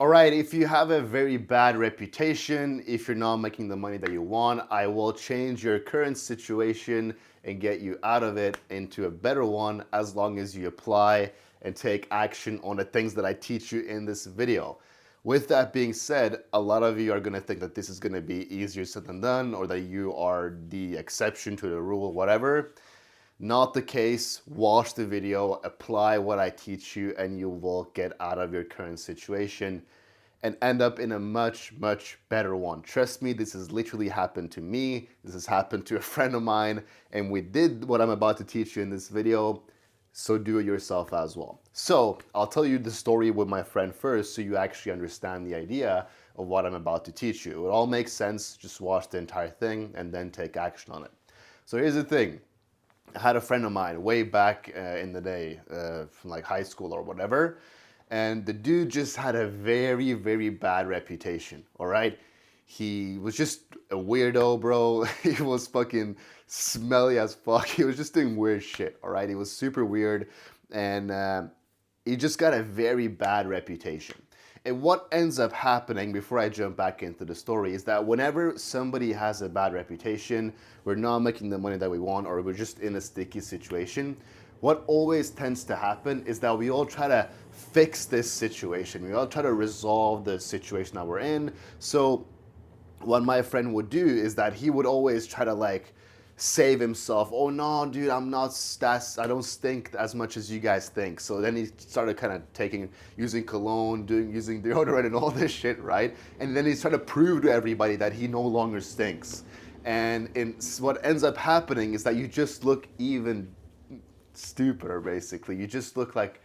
All right, if you have a very bad reputation, if you're not making the money that you want, I will change your current situation and get you out of it into a better one as long as you apply and take action on the things that I teach you in this video. With that being said, a lot of you are going to think that this is going to be easier said than done, or that you are the exception to the rule, whatever. Not the case. Watch the video, apply what I teach you, and you will get out of your current situation and end up in a much, much better one. Trust me, this has literally happened to me. This has happened to a friend of mine, and we did what I'm about to teach you in this video. So do it yourself as well. So I'll tell you the story with my friend first so you actually understand the idea of what I'm about to teach you. It all makes sense. Just watch the entire thing and then take action on it. So here's the thing. I had a friend of mine way back in the day, from like high school or whatever, and the dude just had a very, very bad reputation, all right? He was just a weirdo, bro. He was fucking smelly as fuck. He was just doing weird shit, all right? He was super weird, and he just got a very bad reputation. And what ends up happening, before I jump back into the story, is that whenever somebody has a bad reputation, we're not making the money that we want, or we're just in a sticky situation, what always tends to happen is that we all try to fix this situation. We all try to resolve the situation that we're in. So what my friend would do is that he would always try to like save himself. Oh no, dude, I don't stink as much as you guys think. So then he started kind of using cologne, using deodorant and all this shit, right? And then he's trying to prove to everybody that he no longer stinks. And what ends up happening is that you just look even stupider, basically. You just look like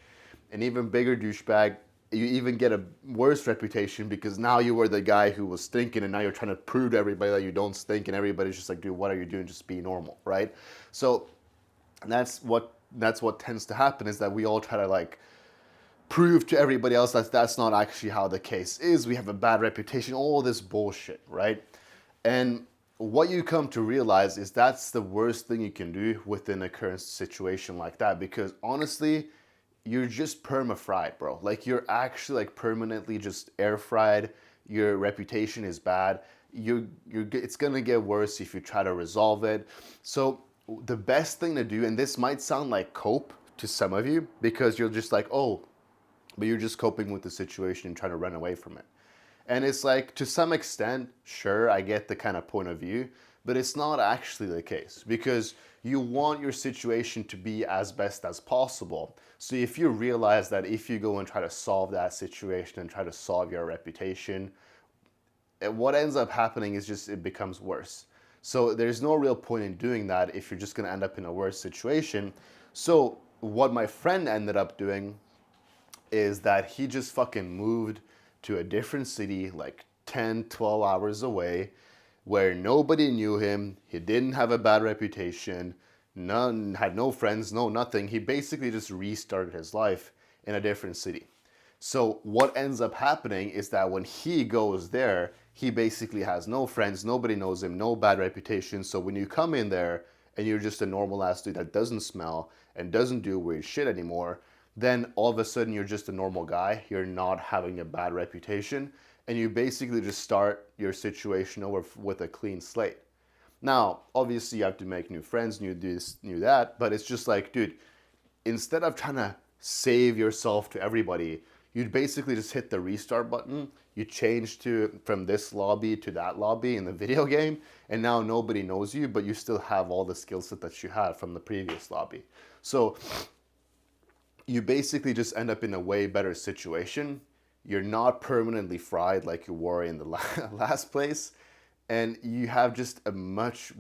an even bigger douchebag. You even get a worse reputation because now you were the guy who was stinking, and now you're trying to prove to everybody that you don't stink, and everybody's just like, dude, what are you doing? Just be normal, right? So that's what tends to happen, is that we all try to like prove to everybody else that that's not actually how the case is. We have a bad reputation, all this bullshit, right? And what you come to realize is that's the worst thing you can do within a current situation like that, because honestly, you're just perma-fried, bro. Like, you're actually like permanently just air fried. Your reputation is bad. It's gonna get worse if you try to resolve it. So the best thing to do, and this might sound like cope to some of you, because you're just like, oh, but you're just coping with the situation and trying to run away from it. And it's like, to some extent, sure, I get the kind of point of view, but it's not actually the case, because you want your situation to be as best as possible. So if you realize that if you go and try to solve that situation and try to solve your reputation, what ends up happening is just it becomes worse. So there's no real point in doing that if you're just going to end up in a worse situation. So what my friend ended up doing is that he just fucking moved to a different city, like 10, 12 hours away, where nobody knew him. He didn't have a bad reputation, had no friends, no nothing. He basically just restarted his life in a different city. So what ends up happening is that when he goes there, he basically has no friends, nobody knows him, no bad reputation. So when you come in there and you're just a normal ass dude that doesn't smell and doesn't do weird shit anymore, then all of a sudden you're just a normal guy. You're not having a bad reputation, and you basically just start your situation over with a clean slate. Now, obviously, you have to make new friends, new this, new that, but it's just like, dude, instead of trying to save yourself to everybody, you'd basically just hit the restart button. You change from this lobby to that lobby in the video game, and now nobody knows you, but you still have all the skill set that you had from the previous lobby. So you basically just end up in a way better situation. You're not permanently fried like you were in the last place, and you have just a much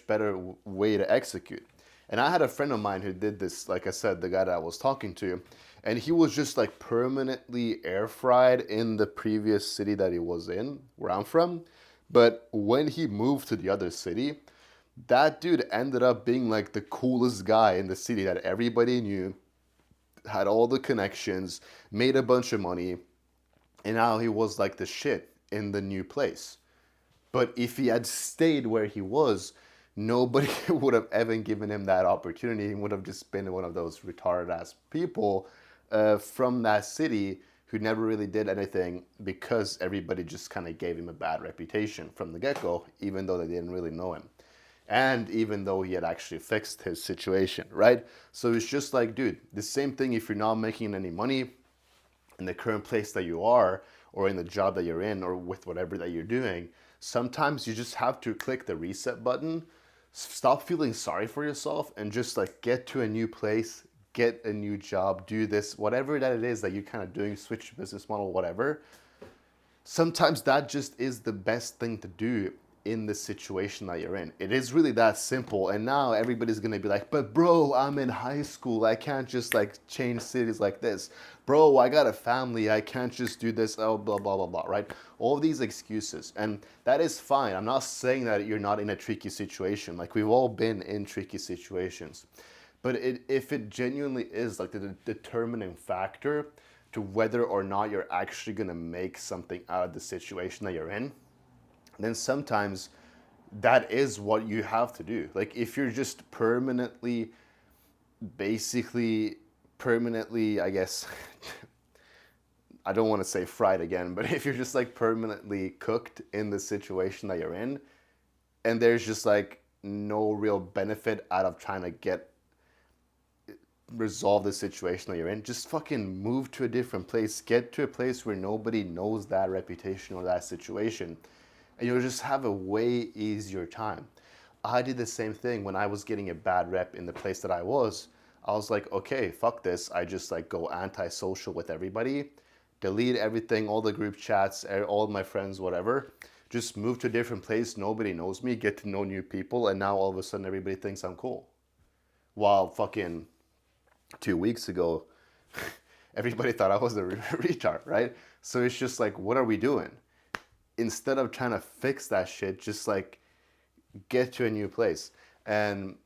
better way to execute. And I had a friend of mine who did this, like I said, the guy that I was talking to, and he was just like permanently air fried in the previous city that he was in, where I'm from. But when he moved to the other city, that dude ended up being like the coolest guy in the city that everybody knew, had all the connections, made a bunch of money, and now he was like the shit in the new place. But if he had stayed where he was, nobody would have ever given him that opportunity. He would have just been one of those retarded ass people from that city who never really did anything because everybody just kind of gave him a bad reputation from the get-go, even though they didn't really know him. And even though he had actually fixed his situation, right? So it's just like, dude, the same thing if you're not making any money in the current place that you are, or in the job that you're in, or with whatever that you're doing, sometimes you just have to click the reset button, stop feeling sorry for yourself, and just like get to a new place, get a new job, do this, whatever that it is that you're kind of doing, switch business model, whatever. Sometimes that just is the best thing to do in the situation that you're in. It is really that simple. And now everybody's gonna be like, but bro, I'm in high school. I can't just like change cities like this. Bro, I got a family. I can't just do this. Oh, blah, blah, blah, blah, right? All these excuses. And that is fine. I'm not saying that you're not in a tricky situation. Like we've all been in tricky situations. But if it genuinely is like the determining factor to whether or not you're actually gonna make something out of the situation that you're in, then sometimes that is what you have to do. Like if you're just permanently, I guess, I don't want to say fried again, but if you're just like permanently cooked in the situation that you're in, and there's just like no real benefit out of trying to resolve the situation that you're in, just fucking move to a different place, get to a place where nobody knows that reputation or that situation, and you'll just have a way easier time. I did the same thing when I was getting a bad rep in the place that I was. I was like, okay, fuck this. I just like go antisocial with everybody, delete everything, all the group chats, all my friends, whatever. Just move to a different place. Nobody knows me, get to know new people, and now all of a sudden everybody thinks I'm cool. While fucking 2 weeks ago, everybody thought I was a retard, right? So it's just like, what are we doing? Instead of trying to fix that shit, just like get to a new place. And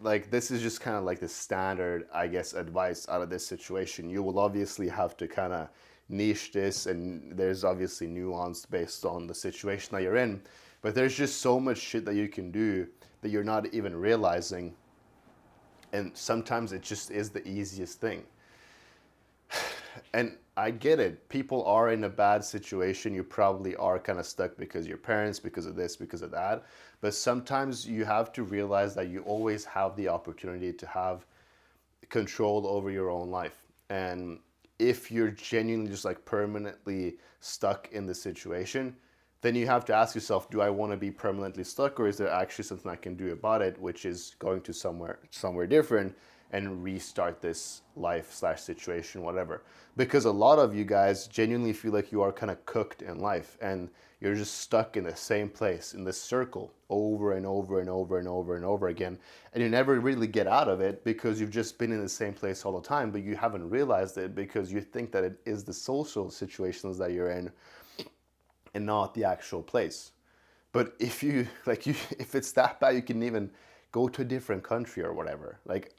like this is just kind of like the standard, I guess, advice out of this situation. You will obviously have to kind of niche this, and there's obviously nuance based on the situation that you're in, but there's just so much shit that you can do that you're not even realizing, and sometimes it just is the easiest thing. And I get it. People are in a bad situation. You probably are kind of stuck because your parents, because of this, because of that. But sometimes you have to realize that you always have the opportunity to have control over your own life. And if you're genuinely just like permanently stuck in the situation, then you have to ask yourself, do I want to be permanently stuck, or is there actually something I can do about it, which is going to somewhere different and restart this life slash situation, whatever. Because a lot of you guys genuinely feel like you are kind of cooked in life and you're just stuck in the same place, in this circle, over and over and over and over and over again. And you never really get out of it because you've just been in the same place all the time, but you haven't realized it because you think that it is the social situations that you're in and not the actual place. But if if it's that bad, you can even go to a different country or whatever. Like,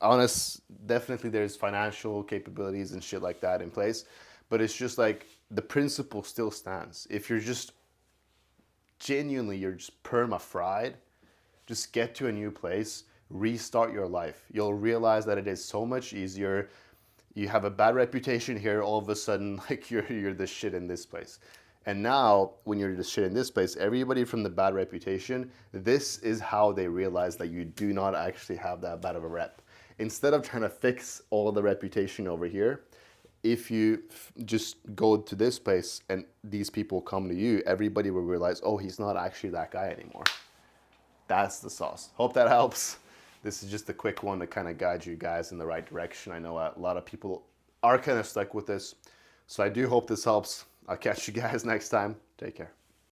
definitely there's financial capabilities and shit like that in place, but it's just like the principle still stands. If you're just you're just perma-fried, just get to a new place, restart your life. You'll realize that it is so much easier. You have a bad reputation here, all of a sudden, like you're the shit in this place. And now, when you're the shit in this place, everybody from the bad reputation, this is how they realize that you do not actually have that bad of a rep. Instead of trying to fix all the reputation over here, if you just go to this place and these people come to you, everybody will realize, oh, he's not actually that guy anymore. That's the sauce. Hope that helps. This is just a quick one to kind of guide you guys in the right direction. I know a lot of people are kind of stuck with this, so I do hope this helps. I'll catch you guys next time. Take care.